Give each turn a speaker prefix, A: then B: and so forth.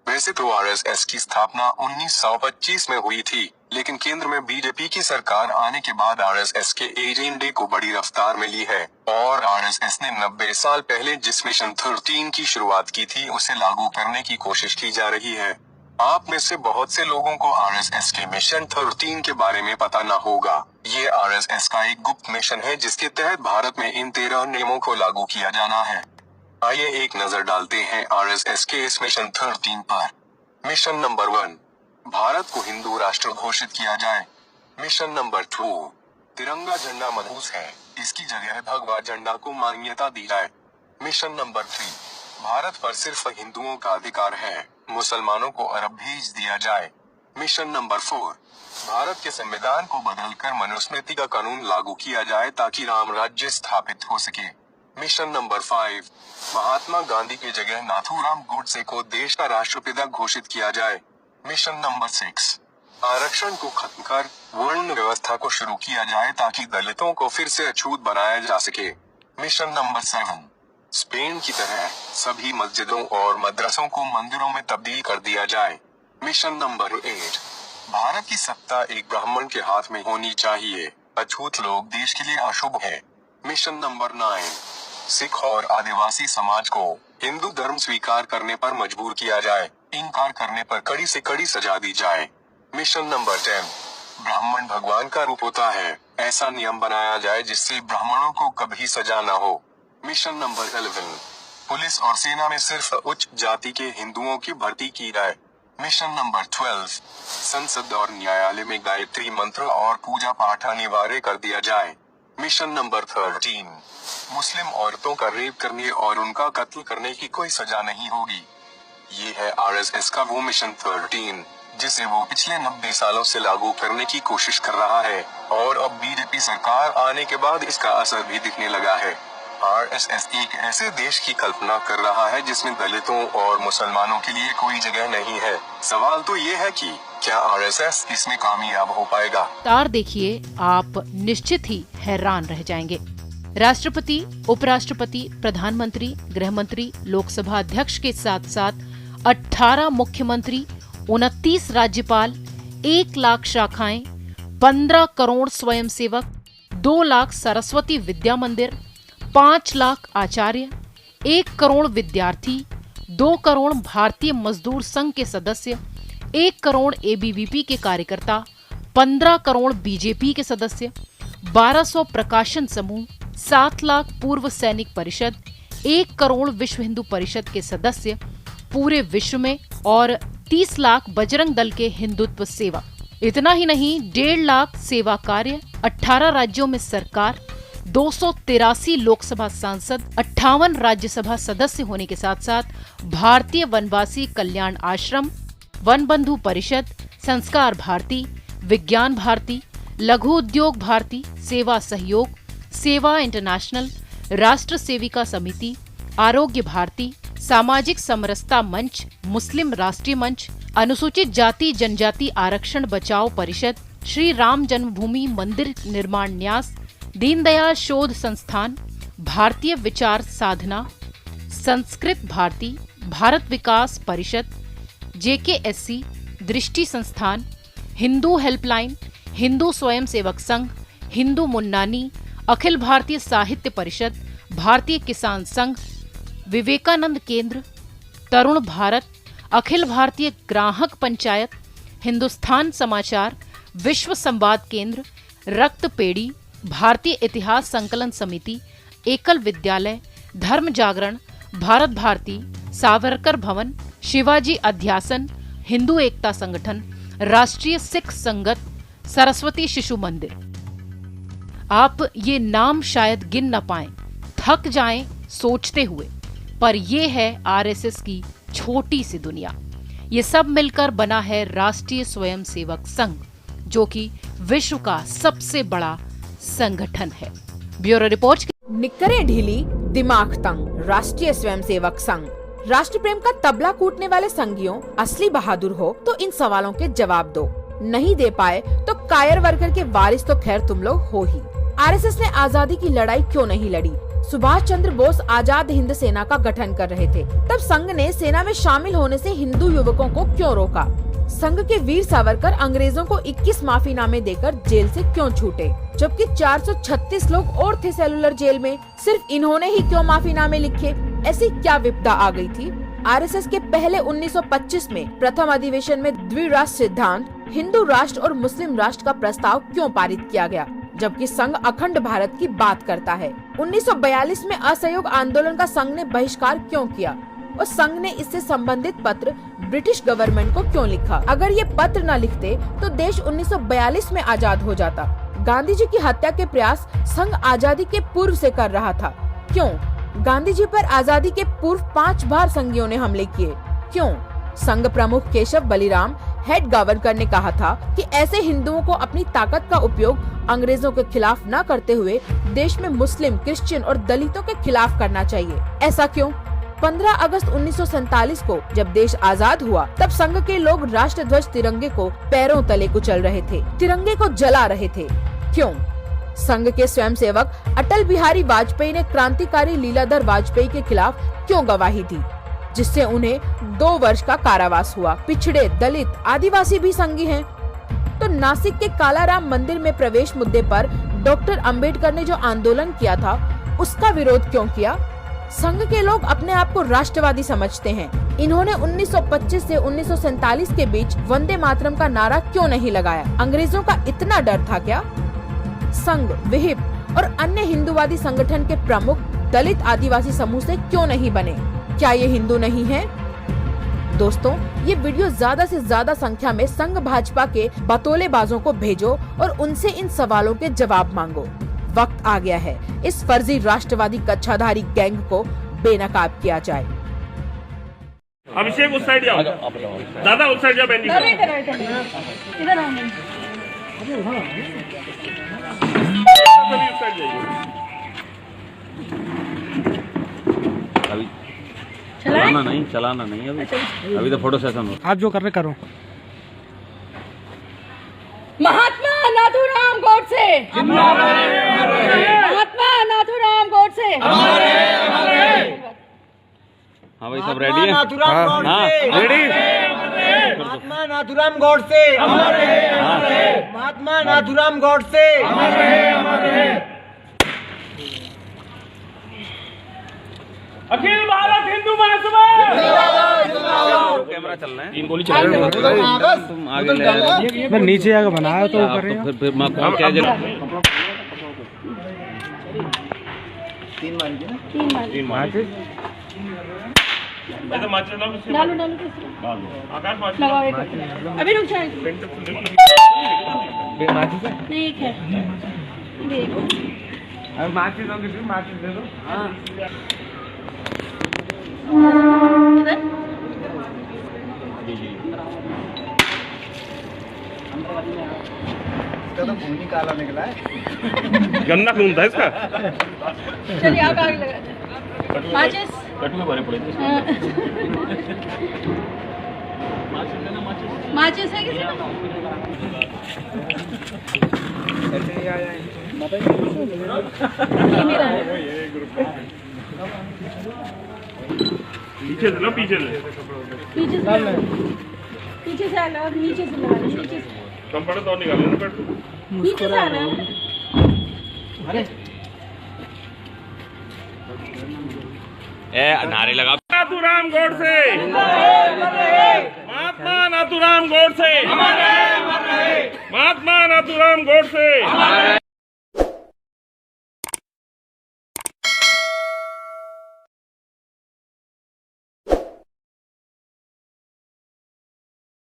A: वैसे तो आरएसएस की स्थापना 1925 में हुई थी, लेकिन केंद्र में बीजेपी की सरकार आने के बाद आरएसएस के एजेंडे को बड़ी रफ्तार मिली है और आरएसएस ने 90 साल पहले जिस मिशन 13 की शुरुआत की थी उसे लागू करने की कोशिश की जा रही है। आप में से बहुत से लोगों को आरएसएस के मिशन 13 के बारे में पता न होगा। ये आरएसएस का एक गुप्त मिशन है जिसके तहत भारत में इन 13 नियमों को लागू किया जाना है। आइए एक नजर डालते हैं आरएसएस के इस मिशन 13 पर। मिशन नंबर 1, भारत को हिंदू राष्ट्र घोषित किया जाए। मिशन नंबर 2, तिरंगा झंडा मनहूस है, इसकी जगह भगवा झंडा को मान्यता दी जाए। मिशन नंबर 3, भारत पर सिर्फ हिंदुओं का अधिकार है, मुसलमानों को अरब भेज दिया जाए। मिशन नंबर 4, भारत के संविधान को बदलकर मनुस्मृति का कानून लागू किया जाए ताकि राम राज्य स्थापित हो सके। मिशन नंबर 5, महात्मा गांधी की जगह नाथूराम गोडसे को देश का राष्ट्रपिता घोषित किया जाए। मिशन नंबर 6, आरक्षण को खत्म कर वर्ण व्यवस्था को शुरू किया जाए ताकि दलितों को फिर से अछूत बनाया जा सके। मिशन नंबर 7, स्पेन की तरह सभी मस्जिदों और मदरसों को मंदिरों में तब्दील कर दिया जाए। मिशन नंबर 8, भारत की सत्ता एक ब्राह्मण के हाथ में होनी चाहिए, अछूत लोग देश के लिए अशुभ है। मिशन नंबर 9, सिख और आदिवासी समाज को हिंदू धर्म स्वीकार करने पर मजबूर किया जाए, इनकार करने पर कड़ी से कड़ी सजा दी जाए। मिशन नंबर 10, ब्राह्मण भगवान का रूप होता है, ऐसा नियम बनाया जाए जिससे ब्राह्मणों को कभी सजा न हो। मिशन नंबर 11, पुलिस और सेना में सिर्फ उच्च जाति के हिंदुओं की भर्ती की जाए। मिशन नंबर 12, संसद और न्यायालय में गायत्री मंत्र और पूजा पाठ अनिवार्य कर दिया जाए। मिशन नंबर 13, मुस्लिम औरतों का रेप करने और उनका कत्ल करने की कोई सजा नहीं होगी। ये है आरएसएस का वो मिशन 13 जिसे वो पिछले 90 सालों से लागू करने की कोशिश कर रहा है और अब बीजेपी सरकार आने के बाद इसका असर भी दिखने लगा है। आरएसएस एक ऐसे देश की कल्पना कर रहा है जिसमें दलितों और मुसलमानों के लिए कोई जगह नहीं है। सवाल तो ये है कि क्या आरएसएस इसमें कामयाब हो पाएगा?
B: तार देखिए, आप निश्चित ही हैरान रह जाएंगे। राष्ट्रपति, उपराष्ट्रपति, प्रधानमंत्री, गृह मंत्री, लोकसभा अध्यक्ष के साथ साथ 18 मुख्यमंत्री, 29 राज्यपाल, 1 लाख शाखाएं, 15 करोड़ स्वयंसेवक, 2 लाख सरस्वती विद्या मंदिर, 5 लाख आचार्य, 1 करोड़ विद्यार्थी, 2 करोड़ भारतीय मजदूर संघ के सदस्य, 1 करोड़ एबीवीपी के कार्यकर्ता, 15 करोड़ बीजेपी के सदस्य, 1200 प्रकाशन समूह, 7 लाख पूर्व सैनिक परिषद, 1 करोड़ विश्व हिंदू परिषद के सदस्य पूरे विश्व में और 30 लाख बजरंग दल के हिंदुत्व सेवक। इतना ही नहीं, 1.5 लाख सेवा कार्य, 18 राज्यों में सरकार, 283 लोकसभा सांसद, 58 राज्यसभा सदस्य होने के साथ साथ भारतीय वनवासी कल्याण आश्रम, वन बंधु परिषद, संस्कार भारती, विज्ञान भारती, लघु उद्योग भारती, सेवा सहयोग, सेवा इंटरनेशनल, राष्ट्र सेविका समिति, आरोग्य भारती, सामाजिक समरसता मंच, मुस्लिम राष्ट्रीय मंच, अनुसूचित जाति जनजाति आरक्षण बचाओ परिषद, श्री राम जन्मभूमि मंदिर निर्माण न्यास, दीनदयाल शोध संस्थान, भारतीय विचार साधना, संस्कृत भारती, भारत विकास परिषद, जेकेएससी, दृष्टि संस्थान, हिंदू हेल्पलाइन, हिंदू स्वयंसेवक संघ, हिंदू मुन्नानी, अखिल भारतीय साहित्य परिषद, भारतीय किसान संघ, विवेकानंद केंद्र, तरुण भारत, अखिल भारतीय ग्राहक पंचायत, हिंदुस्तान समाचार, विश्व संवाद केंद्र, रक्त पेड़ी, भारतीय इतिहास संकलन समिति, एकल विद्यालय, धर्म जागरण, भारत भारती, सावरकर भवन, शिवाजी अध्यासन, हिंदू एकता संगठन, राष्ट्रीय सिख संगत, सरस्वती शिशु मंदिर। आप ये नाम शायद गिन न पाएं, थक जाएं सोचते हुए, पर ये है आरएसएस की छोटी सी दुनिया। ये सब मिलकर बना है राष्ट्रीय स्वयंसेवक संघ, जो कि विश्व का सबसे बड़ा संगठन है। Bureau report.
C: निकरें ढीली, दिमाग तंग, राष्ट्रीय स्वयंसेवक संघ। राष्ट्र प्रेम का तबला कूटने वाले संघियों, असली बहादुर हो तो इन सवालों के जवाब दो। नहीं दे पाए तो कायर वर्कर के वारिस तो खैर तुम लोग हो ही। आरएसएस ने आजादी की लड़ाई क्यों नहीं लड़ी? सुभाष चंद्र बोस आजाद हिंद सेना का गठन कर रहे थे। तब संघ ने सेना में शामिल होने से हिंदू युवकों को क्यों रोका? संघ के वीर सावरकर अंग्रेजों को 21 माफीनामे देकर जेल से क्यों छूटे, जबकि 436 लोग और थे सेलुलर जेल में? सिर्फ इन्होंने ही क्यों माफीनामे लिखे? ऐसी क्या विपदा आ गई थी? आरएसएस के पहले 1925 में प्रथम अधिवेशन में द्विराष्ट्र सिद्धांत, हिंदू राष्ट्र और मुस्लिम राष्ट्र का प्रस्ताव क्यों पारित किया गया, जबकि संघ अखंड भारत की बात करता है? 1942 में असहयोग आंदोलन का संघ ने बहिष्कार क्यों किया और संघ ने इससे संबंधित पत्र ब्रिटिश गवर्नमेंट को क्यों लिखा? अगर ये पत्र न लिखते तो देश 1942 में आजाद हो जाता। गांधी जी की हत्या के प्रयास संघ आजादी के पूर्व से कर रहा था। क्यों? गांधी जी पर आजादी के पूर्व 5 बार संघियों ने हमले किए। क्यों? संघ प्रमुख केशव बलिराम हेड गवर्नर ने कहा था कि ऐसे हिंदुओं को अपनी ताकत का उपयोग अंग्रेजों के खिलाफ न करते हुए देश में मुस्लिम, क्रिश्चियन और दलितों के खिलाफ करना चाहिए। ऐसा क्यों? 15 अगस्त 1947 को जब देश आजाद हुआ तब संघ के लोग राष्ट्रध्वज तिरंगे को पैरों तले कुचल रहे थे, तिरंगे को जला रहे थे। क्यों? संघ के स्वयंसेवक अटल बिहारी वाजपेयी ने क्रांतिकारी लीलाधर वाजपेयी के खिलाफ क्यों गवाही दी, जिससे उन्हें 2 वर्ष का कारावास हुआ? पिछड़े, दलित, आदिवासी भी संघी हैं। तो नासिक के कालाराम मंदिर में प्रवेश मुद्दे पर डॉक्टर अंबेडकर ने जो आंदोलन किया था उसका विरोध क्यों किया? संघ के लोग अपने आप को राष्ट्रवादी समझते हैं। इन्होंने 1925 से 1947 के बीच वंदे मातरम का नारा क्यों नहीं लगाया? अंग्रेजों का इतना डर था क्या? संघ, विहिप और अन्य हिंदूवादी संगठन के प्रमुख दलित आदिवासी समूह से क्यों नहीं बने? क्या ये हिंदू नहीं है? दोस्तों, ये वीडियो ज्यादा से ज्यादा संख्या में संघ भाजपा के बतौलेबाजों को भेजो और उनसे इन सवालों के जवाब मांगो। वक्त आ गया है इस फर्जी राष्ट्रवादी कच्छाधारी गैंग को बेनकाब किया जाए।
D: अभिषेक उस साइड जाओ, दादा उस साइड जाओ, बहन जी इधर आओ, सभी उस साइड जाइए।
E: चलाना नहीं अभी तो फोटो सेशन हो।
F: आप जो कर रहे करो।
G: महात्मा नाथूराम गोडसे, महात्मा नाथूराम गोडसे।
E: हाँ भाई, सब रेडी है?
F: हाँ रेडी।
H: महात्मा नाथूराम गोडसे, महात्मा नाथूराम गोडसे।
D: अखिल भारत हिंदू महासभा।
E: कैमरा चल रहा है,
D: 3 गोली चला रहे हो।
E: तुम आगे ले रहे हो।
F: मैं नीचे आके बनाया तो
E: फिर मैं कौन क्या जगह
G: 3 मार
D: ऐसे माचिस
G: डालो
D: आकाश माचिस
G: लगाओ एक। अभी रुक जाए, नहीं एक है,
F: माचिस दे दो।
H: इसका तो खून ही काला निकला है।
D: गन्ना खून था इसका।
G: चलिए आप आगे लगाते हैं। माचिस
D: कटुए भरे पड़े थे।
G: माचिस है किसी मेरा है।
D: पीछे से लो, पीछे से
G: पीछे से आना, नीचे से लगा, नीचे से
D: कम पड़े तो निकाले ना पेट।
G: नीचे से आना।
E: नारे लगा।
D: नाथूराम गोडसे, महात्मा नाथूराम गोडसे, महात्मा नाथूराम गोडसे।